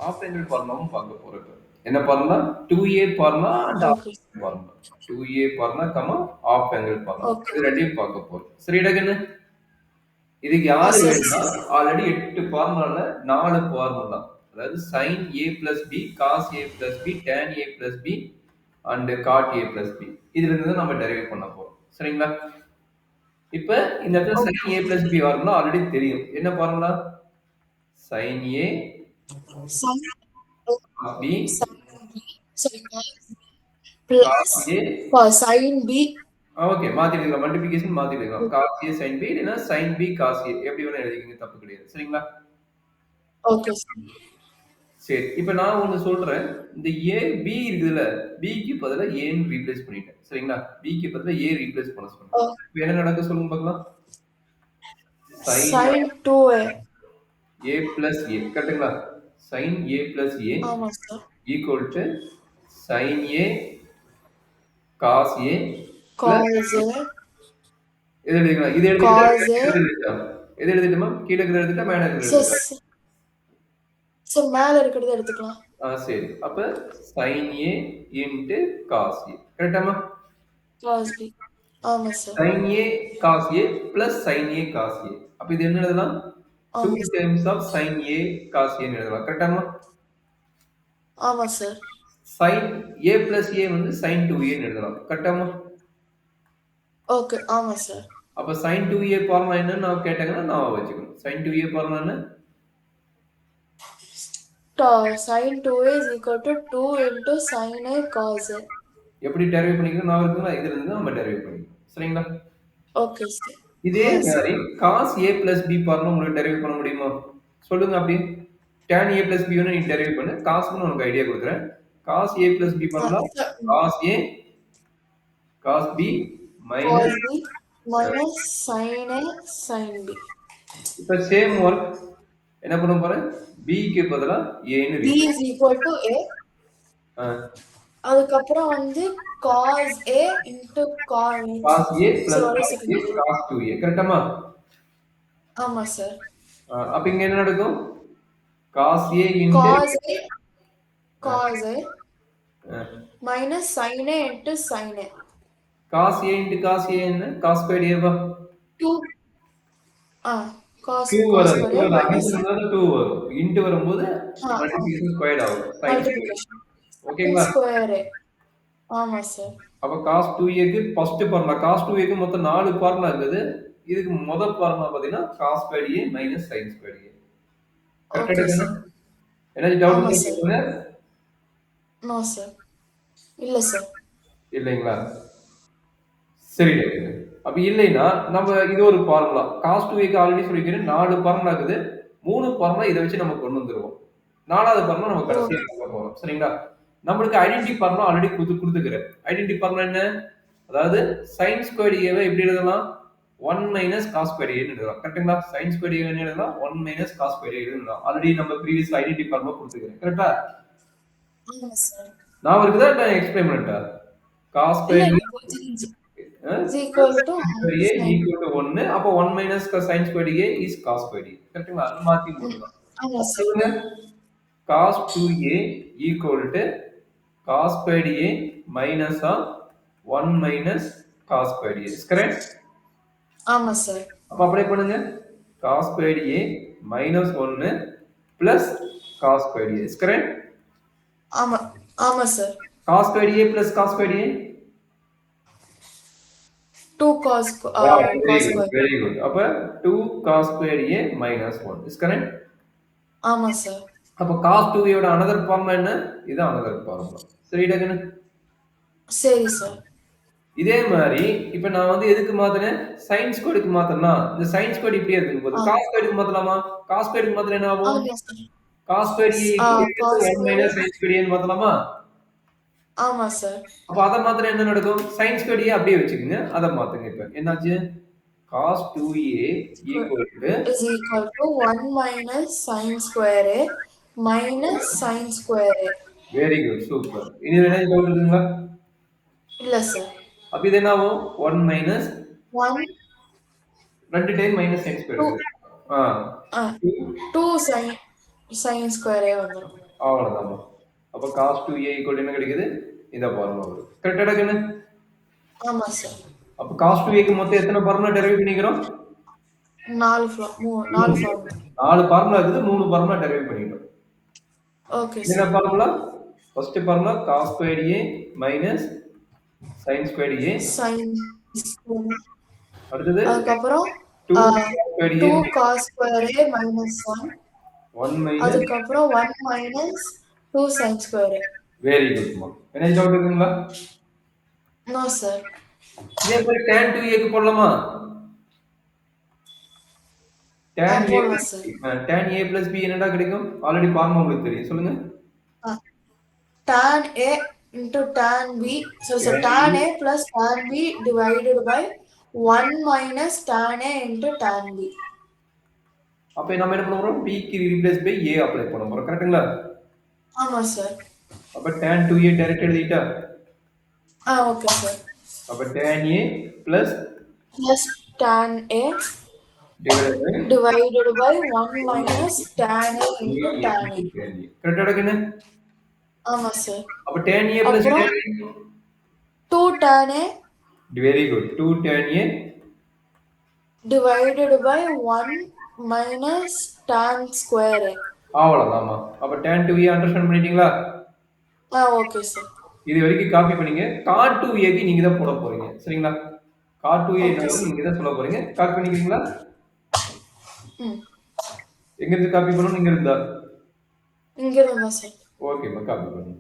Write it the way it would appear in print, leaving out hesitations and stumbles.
Of angle ஃபார்முலாவும் பார்க்க போறோம் இப்ப. என்ன formula? 2a formula and half Okay. Formula. 2a formula, half angle formula. Okay. இது ரெண்டையும் பார்க்க போறோம். சரிடா கண்ணு? இதுக்கு யாரு சரி, வேணும்னா, sir. Already 8 ஃபார்முலால 4 formula. அதாவது sin a plus b, cos a plus b, tan a plus b and cot a plus b. இதுல இருந்து தான் நம்ம டெரைவ் பண்ண போறோம். சரிங்களா? இப்ப இந்த இடத்துல sin Okay. a plus b formula already தெரியும். என்ன formula? sin a Sin cos b sin B, sorry, cos plus a sin B. Okay, மாத்திடுங்க. மல்டிப்ளிகேஷன் மாத்திடுங்க. cos a sin b இல்லனா sin b cos a எப்படி வேணா எழுதிக்கங்க, தப்பு கிடையாது. சரிங்களா? Okay, sir. சரி, இப்ப நான் ஒண்ணு சொல்றேன். இந்த a b இருக்குதுல, b க்கு பதிலா a ன்னு ரீப்ளேஸ் பண்ணிட்டேன். சரிங்களா? b க்கு பதிலா a ரீப்ளேஸ் பண்ண சொல்றேன். Oh, இப்ப என்ன நடக்கும் சொல்லுங்க பார்க்கலாம். sin sin 2a. a plus a கரெக்ட்டுங்களா? sin a plus a ஆமா sir. equal to sin a cos a plus Cos A, எது எழுதிக்கலாம்? இது எழுதிட்டா cos A. எது எழுதிட்டா? எது எழுதிட்டுமா? கீழ இருக்கிறத எழுதிட்டா, மேல இருக்கிறத Sir, எழுதிட்டா? சார் மேல இருக்கிறத எடுத்துக்கலாம். சரி. அப்ப sin a into cos a. கரெக்ட்டாமா? Cos B. ஆமா sir. sin a cos a plus sin a cos a. அப்ப இது என்ன எழுதலாம்? 2 ஆமா sir. terms of sin a cos a ன்னு எழுதலாம். கரெக்ட்டாமா? ஆமா sir. sin a plus a வந்து sin 2a ன்னு எழுதலாம். கரெக்ட்டாமா? ஓகே. ஆமா சார். அப்ப sin 2a ஃபார்முலா என்னன்னு நான் கேட்டாங்கன்னா நான் வச்சுக்கணும். sin 2a ஃபார்முலா என்ன? Sin 2a is equal to 2 into sin A cos A. எப்படி டெரைவ் பண்ணிக்கணும் நான் இருக்குங்களா? இதுல இருந்து நம்ம டெரைவ் பண்ணிக்கணும். சரிங்களா? Okay sir. இதே சார். மாதிரி cos a plus b formula உங்களுக்கு டெரைவ் பண்ண முடியுமா? சொல்லுங்க அப்படியே. tan a plus b ன்னு நீ டெரைவ் பண்ணு. cosன்னு உனக்கு ஐடியா கொடுக்குறேன். cos a plus b formula cos a cos b Cos minus B minus sin A sin B. இப்ப சேம் ஒர்க் என்ன பண்ண போறேன்? b க்கு பதிலா a ன்னு B is equal to A. அதுக்கப்புறம் வந்து cos A into cos a plus sorry cos a second. cos 2a கரெக்டாமா? ஆமா சார். அப்ப இங்க என்ன நடக்கும்? cos a into cos A minus sin A into sin A. cos a into cos a என்ன? cos squared a வா? 2 cos 2 cos வராது. square A minus addition 2 வரும். Into வரும்போது மல்டிப்ளிகேஷன் ஸ்கொயர்ட் ஆகும். sin multiplication. ஓகேங்களா? square A. ஆமா sir. அப்ப cos 2a க்கு ஃபர்ஸ்ட் ஃபார்முலா. cos 2a க்கு மொத்தம் 4 ஃபார்முலா இருக்குது. இதுக்கு முதல் ஃபார்முலா பாத்தீங்கன்னா cos squared a minus sin squared a. கரெக்ட்டா ஓகே தானே? சார். ஏதாவது டவுட் ஆமா இருந்தா சார். கேளுங்க. No sir. இல்ல சார். இல்லைங்களா? சரி. அப்ப இல்லைன்னா நம்ம இது ஒரு ஃபார்முலா. cos 2a க்கு ஆல்ரெடி சொல்லிக்கிறேன் 4 ஃபார்முலா இருக்குது. 3 ஃபார்முலா இத வச்சு நம்ம கொண்டு வந்துருவோம். 4வது ஃபார்முலா நம்ம கடைசியா பார்க்க போறோம். சரிங்களா? நம்மளுக்கு ஐடென்டிட்டி ஃபார்முலா ஆல்ரெடி கொடுத்துக்கிறேன். ஐடென்டிட்டி ஃபார்முலா என்ன? அதாவது sin squared a வை எப்படி எழுதலாம்? 1 minus cos squared a ன்னு எழுதலாம். கரெக்ட்டுங்களா? sin squared a ன்னு எழுதலாம். 1 minus cos squared a ன்னு எழுதலாம். ஆல்ரெடி நம்ம previous ஐடென்டிட்டி ஃபார்முலா கொடுத்துக்கிறேன். கரெக்ட்டா? ஆமா சார். நான் இருக்குதா நான் explain பண்ணட்டா? cos squared a is equal to a equal to 1. அப்ப 1 minus sin squared a is cos squared a. கரெக்ட்டுங்களா? அது மாத்தி போடலாம். ஆமா sir. cos 2a equal to cos squared a minus of 1 minus cos squared a. Is correct? ஆமா sir. அப்ப apply பண்ணுங்க. cos squared a minus 1 plus cos squared a. Is correct? ஆமா ஆமா sir. cos squared a plus cos squared a 2 cos square. very good. அப்ப 2 cos squared a minus 1. Is correct? ஆமா sir. அப்ப cos 2a யோட another formula என்ன? இது another formula. சரிடா கண்ணு? சரி சார். இதே மாதிரி இப்ப நான் வந்து எதுக்கு மாத்துறேன்? sin squared க்கு மாத்தறனா, இந்த sin squared இப்படியே இருக்கும்போது cos squared க்கு மாத்தலாமா? cos squared க்கு மாத்தினா என்ன ஆகும்? ஆமா sir. cos squared a cos 1 minus sin squared a ன்னு மாத்தலாமா? ஆமா சார். அப்ப அத மாத்தினா என்ன நடக்கும்? sin squared a அப்படியே வச்சுக்கங்க. அத மாத்துங்க இப்ப. என்னாச்சு? cos 2a equal to is equal to 1 minus sin square A minus sin square A. Very good, super. இனி என்ன டவுட் இருக்குங்களா? இல்ல சார். அப்ப இது என்ன ஆகும்? 1 minus 1 2 time minus sin squared. 2 sin square A வந்துரும். அவ்வளவுதாம்மா. அப்ப cos 2a equal to என்ன கிடைக்குது? இந்த ஃபார்முலா வருது. கரெக்டாடா கண்ணு? ஆமா சார். அப்ப cos 2a க்கு மொத்தம் எத்தனை ஃபார்முலா டெரைவ் பண்ணிக்கிறோம்? 4 ஃபார்முலா. 4 ஃபார்முலா இருக்குது, 3 ஃபார்முலா டெரைவ் பண்ணிட்டோம். ஓகே என்ன sir. Formula? First formula cos squared a minus sin squared a. sin square. அடுத்தது அதுக்கப்புறம் 2 ஆ, cos squared a 2 cos square a minus 1. 1 minus. அதுக்கப்புறம் 1 minus 2 sin square a. Very குட்மா. என்ன doubt இருக்குங்களா? No sir. இதே மாதிரி tan 2a க்கு போடலாமா? tan a போடலாம் plus sir. b. tan a plus b என்னடா கிடைக்கும்? ஆல்ரெடி ஃபார்முலா உங்களுக்கு தெரியும். சொல்லுங்க. tan a into tan b. So tan a plus tan b divided by 1 minus tan a into tan b. அப்ப நம்ம என்ன பண்ண போறோம்? b க்கு ரீப்ளேஸ் பை a அப்ளை பண்ண போறோம். கரெக்ட்டுங்களா? ஆமா சார். அப்ப tan 2a டைரக்ட் எழுதிட்டா? Okay sir. அப்ப tan a plus tan a divided by 1 minus tan a into tan a. கரெக்டாடா கண்ணு? ஆமா சார். அப்ப tan a plus tan அப்புறம் a. 2 tan a very good. 2 tan a divided by 1 minus tan square a. அவ்வளவுதாம்மா. அப்ப tan 2a understand பண்ணிட்டீங்களா? Okay sir. இது வரைக்கும் copy பண்ணீங்க. cot 2a க்கு நீங்க தான் போட போறீங்க. சரிங்களா? cot 2a Okay, என்னன்னு sir. நீங்க தான் சொல்ல போறீங்க. காப்பி பண்ணிக்கிறீங்களா? ம். எங்க இருந்து காப்பி பண்ணணும்? இங்க இருந்தா? இங்க இருந்தா சார். ஓகேம்மா, காப்பி பண்ணுங்க.